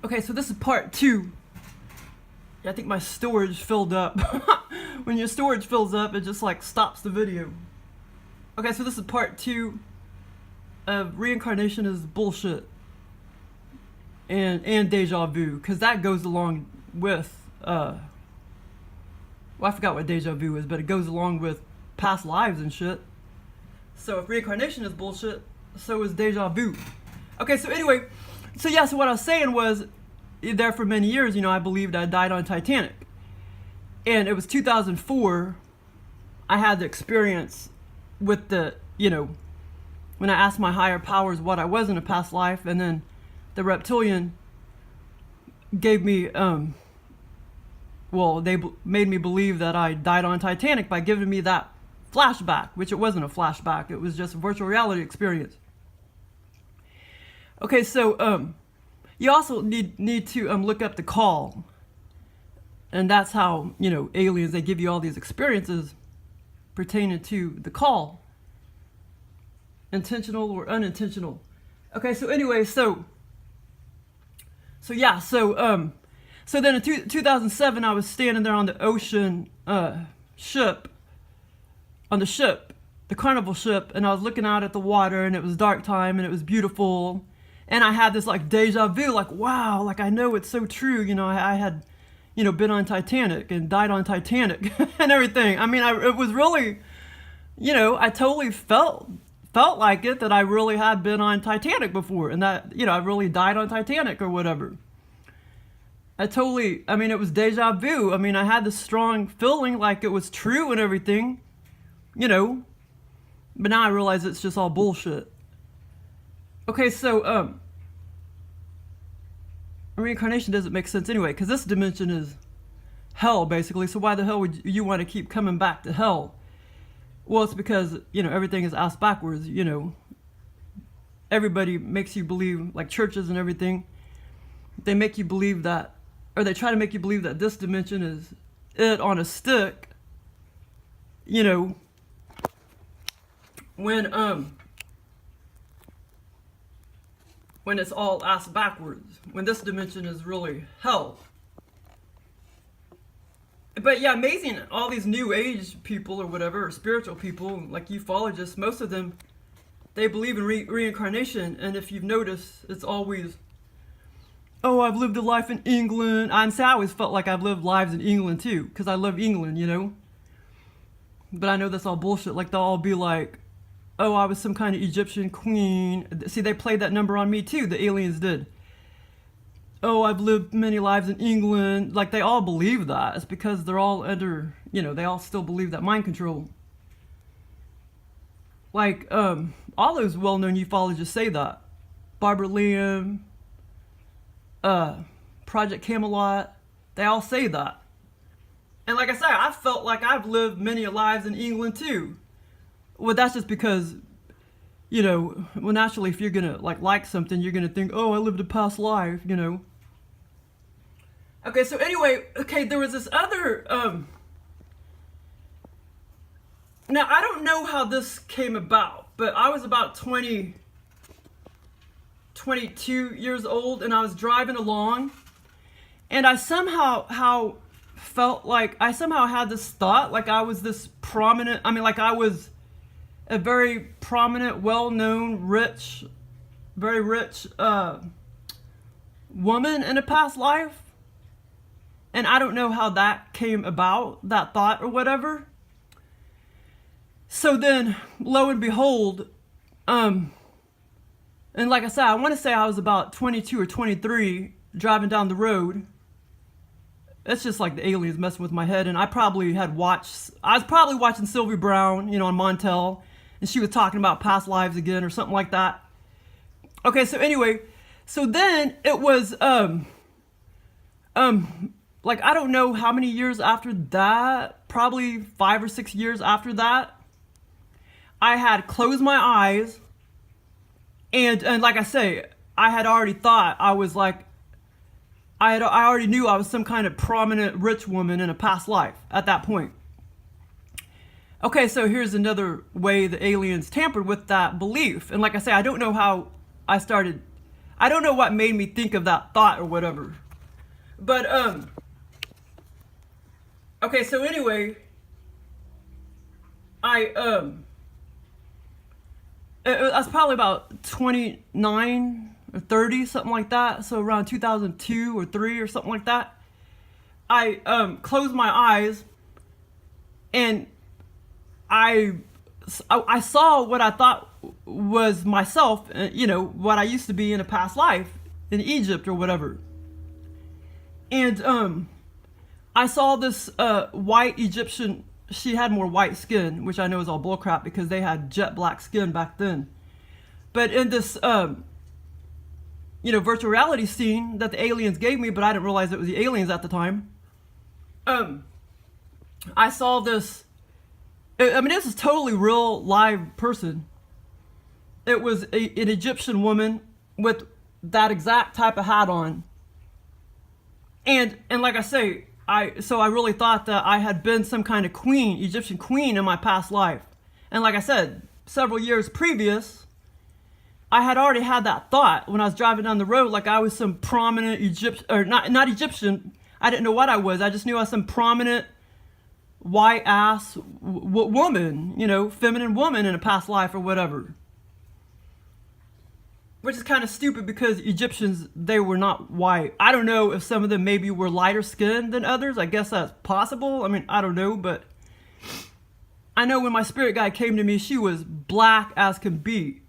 Okay, so this is part 2. Yeah, I think my storage filled up. When your storage fills up, it just like stops the video. Okay, so this is part 2 of reincarnation is bullshit. And deja vu, because that goes along with well, I forgot what deja vu is, but it goes along with past lives and shit. So if reincarnation is bullshit, so is deja vu. Okay, so anyway, so what I was saying was, there for many years, I believed I died on Titanic. And it was 2004, I had the experience with the, when I asked my higher powers what I was in a past life, and then the reptilian gave me, they made me believe that I died on Titanic by giving me that flashback, which it wasn't a flashback, it was just a virtual reality experience. Okay, so you also need to look up the call, and that's how aliens, they give you all these experiences pertaining to the call, intentional or unintentional. Okay, so anyway, so then in 2007, I was standing there on the ocean ship, the Carnival ship, and I was looking out at the water, and it was dark time, and it was beautiful, and I had this like deja vu, like wow, like I know it's so true, I had, been on Titanic and died on Titanic and everything. I mean, it was really, I totally felt like it, that I really had been on Titanic before, and that, I really died on Titanic or whatever. It was deja vu. I mean, I had this strong feeling like it was true and everything, but now I realize it's just all bullshit. Okay, so, reincarnation doesn't make sense anyway, because this dimension is hell, basically, so why the hell would you want to keep coming back to hell? Well, it's because, everything is ass backwards, Everybody makes you believe, like churches and everything, they make you believe that, or they try to make you believe that this dimension is it on a stick, when it's all ass backwards, when this dimension is really hell. But yeah, amazing, all these new age people or whatever, or spiritual people, like ufologists, most of them, they believe in reincarnation, and if you've noticed, it's always, oh, I've lived a life in England. I always felt like I've lived lives in England too, because I love England, But I know that's all bullshit, like they'll all be like, oh, I was some kind of Egyptian queen. See, they played that number on me too, the aliens did. Oh, I've lived many lives in England. Like, they all believe that. It's because they're all under, they all still believe that mind control. Like, all those well-known ufologists say that. Barbara Lamb, Project Camelot, they all say that. And like I say, I felt like I've lived many lives in England too. Well, that's just because, well, naturally, if you're gonna like something, you're gonna think, oh, I lived a past life, Okay, so anyway, there was this other, now I don't know how this came about, but I was about 22 years old, and I was driving along, and I somehow felt like, I somehow had this thought, like I was this prominent, like I was a very prominent, well-known, very rich woman in a past life. And I don't know how that came about, that thought or whatever. So then, lo and behold, and like I said, I want to say I was about 22 or 23 driving down the road. It's just like the aliens messing with my head. And I was probably watching Sylvie Brown, on Montel. And she was talking about past lives again or something like that. Okay, so anyway, so then it was, like, I don't know how many years after that, probably 5 or 6 years after that, I had closed my eyes, and like I say, I had already thought I was like, I already knew I was some kind of prominent rich woman in a past life at that point. Okay, so here's another way the aliens tampered with that belief. And like I say, I don't know how I I don't know what made me think of that thought or whatever. But, okay, so anyway, I was probably about 29 or 30, something like that. So around 2002 or 3 or something like that. I closed my eyes and I saw what I thought was myself, you know, what I used to be in a past life in Egypt or whatever. And I saw this white Egyptian. She had more white skin, which I know is all bullcrap because they had jet black skin back then. But in this, you know, virtual reality scene that the aliens gave me, but I didn't realize it was the aliens at the time. I saw this. I mean, this is totally real, live person. It was an Egyptian woman with that exact type of hat on. And like I say, I really thought that I had been some kind of queen, Egyptian queen in my past life. And like I said, several years previous, I had already had that thought when I was driving down the road, like I was some prominent Egyptian, or not Egyptian. I didn't know what I was. I just knew I was some prominent white ass woman, you know, feminine woman in a past life or whatever. Which is kind of stupid because Egyptians, they were not white. I don't know if some of them maybe were lighter skinned than others. I guess that's possible. I mean, I don't know, but I know when my spirit guide came to me, she was black as can be.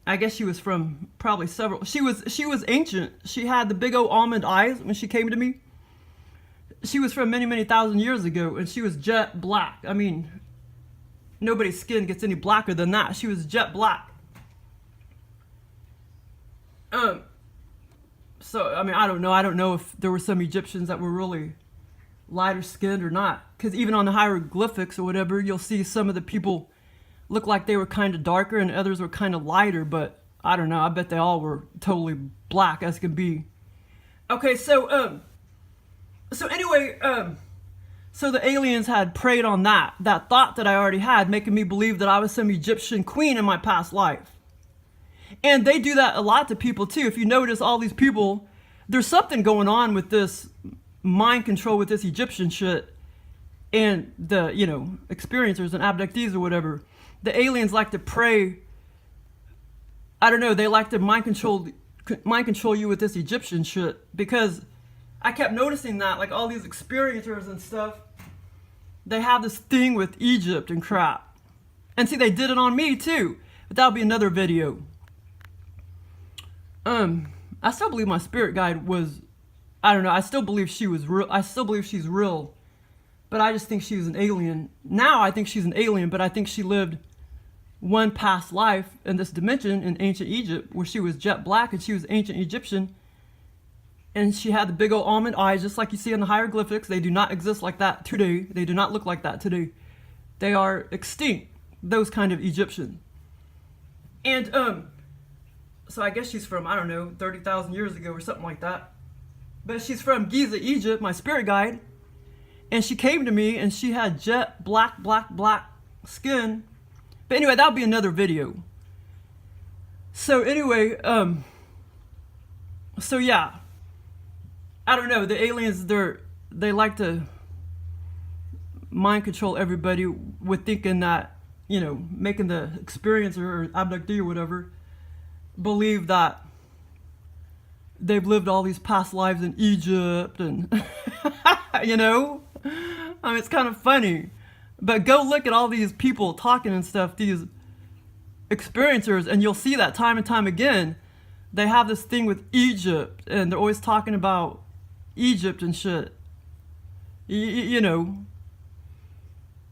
I guess she was from probably several. She was ancient. She had the big old almond eyes when she came to me. She was from many, many thousand years ago, and she was jet black. I mean, nobody's skin gets any blacker than that. She was jet black. So, I mean, I don't know if there were some Egyptians that were really lighter skinned or not. Because even on the hieroglyphics or whatever, you'll see some of the people look like they were kind of darker and others were kind of lighter. But I don't know. I bet they all were totally black as can be. Okay, so anyway, so the aliens had preyed on that thought that I already had, making me believe that I was some Egyptian queen in my past life. And they do that a lot to people too. If you notice, all these people, there's something going on with this mind control with this Egyptian shit and the, you know, experiencers and abductees or whatever. The aliens like to prey, I don't know, they like to mind control you with this Egyptian shit, because I kept noticing that, like all these experiencers and stuff, they have this thing with Egypt and crap. And see, they did it on me too, but that'll be another video. I still believe my spirit guide was, I don't know, I still believe she was real. I still believe she's real, but I just think she was an alien. Now I think she's an alien, but I think she lived one past life in this dimension in ancient Egypt where she was jet black and she was ancient Egyptian. And she had the big old almond eyes, just like you see in the hieroglyphics. They do not exist like that today. They do not look like that today. They are extinct, those kind of Egyptian. And, so I guess she's from, I don't know, 30,000 years ago or something like that. But she's from Giza, Egypt, my spirit guide. And she came to me and she had jet black skin. But anyway, that'll be another video. So anyway, so yeah. I don't know, the aliens, they like to mind control everybody with thinking that, you know, making the experiencer or abductee or whatever believe that they've lived all these past lives in Egypt and, you know, I mean, it's kind of funny. But go look at all these people talking and stuff, these experiencers, and you'll see that time and time again. They have this thing with Egypt, and they're always talking about Egypt and shit. You know.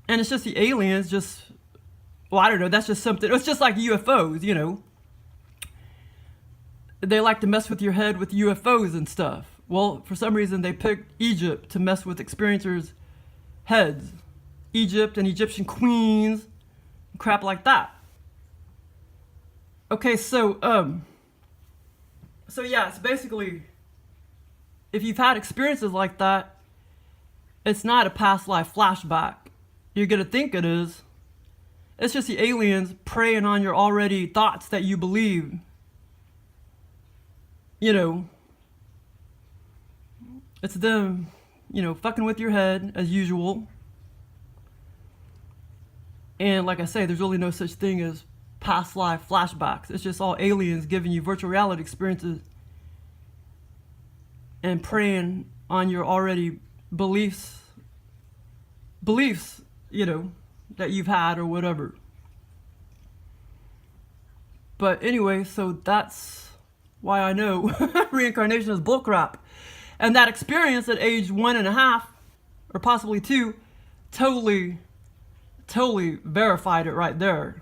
And it's just the aliens just, well, I don't know, that's just something, it's just like UFOs, you know. They like to mess with your head with UFOs and stuff. Well, for some reason, they picked Egypt to mess with experiencers' heads. Egypt and Egyptian queens, crap like that. Okay, so yeah, it's basically, if you've had experiences like that, it's not a past life flashback. You're gonna think it is. It's just the aliens preying on your already thoughts that you believe. you know, it's them, you know, fucking with your head as usual. And like I say, there's really no such thing as past life flashbacks. It's just all aliens giving you virtual reality experiences and preying on your already beliefs, you know, that you've had or whatever. But anyway, so that's why I know reincarnation is bullcrap. And that experience at age 1.5 or possibly 2 totally verified it right there.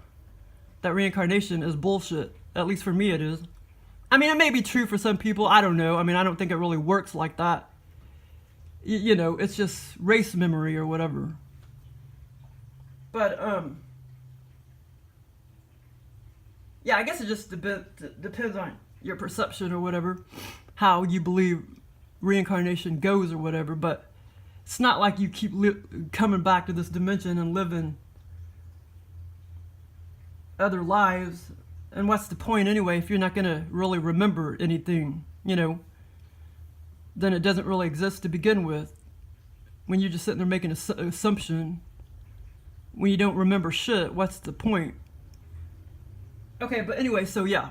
That reincarnation is bullshit. At least for me it is. I mean, it may be true for some people. I don't know. I mean, I don't think it really works like that. You know, it's just race memory or whatever. But, yeah, I guess it just depends on your perception or whatever. How you believe reincarnation goes or whatever. But it's not like you keep coming back to this dimension and living other lives. And what's the point anyway if you're not going to really remember anything, you know? Then it doesn't really exist to begin with. When you're just sitting there making an assumption, when you don't remember shit, what's the point? Okay, but anyway, so yeah.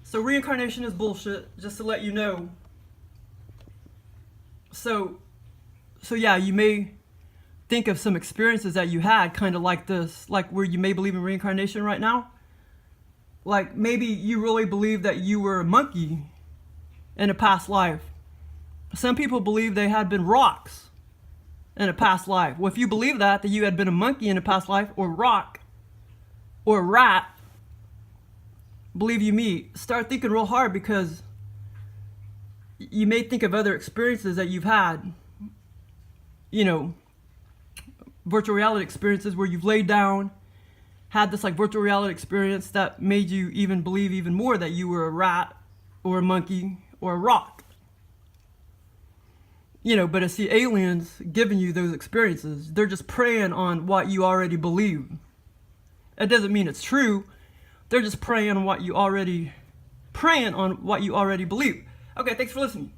So reincarnation is bullshit, just to let you know. So yeah, you may think of some experiences that you had kind of like this, like where you may believe in reincarnation right now. Like maybe you really believe that you were a monkey in a past life. Some people believe they had been rocks in a past life. Well, if you believe that you had been a monkey in a past life, or rock, or rat, believe you me, start thinking real hard, because you may think of other experiences that you've had, you know, virtual reality experiences where you've laid down, had this like virtual reality experience that made you even believe even more that you were a rat or a monkey or a rock. You know, but it's the aliens giving you those experiences. They're just preying on what you already believe. It doesn't mean it's true. They're just preying on what you already believe. Okay, thanks for listening.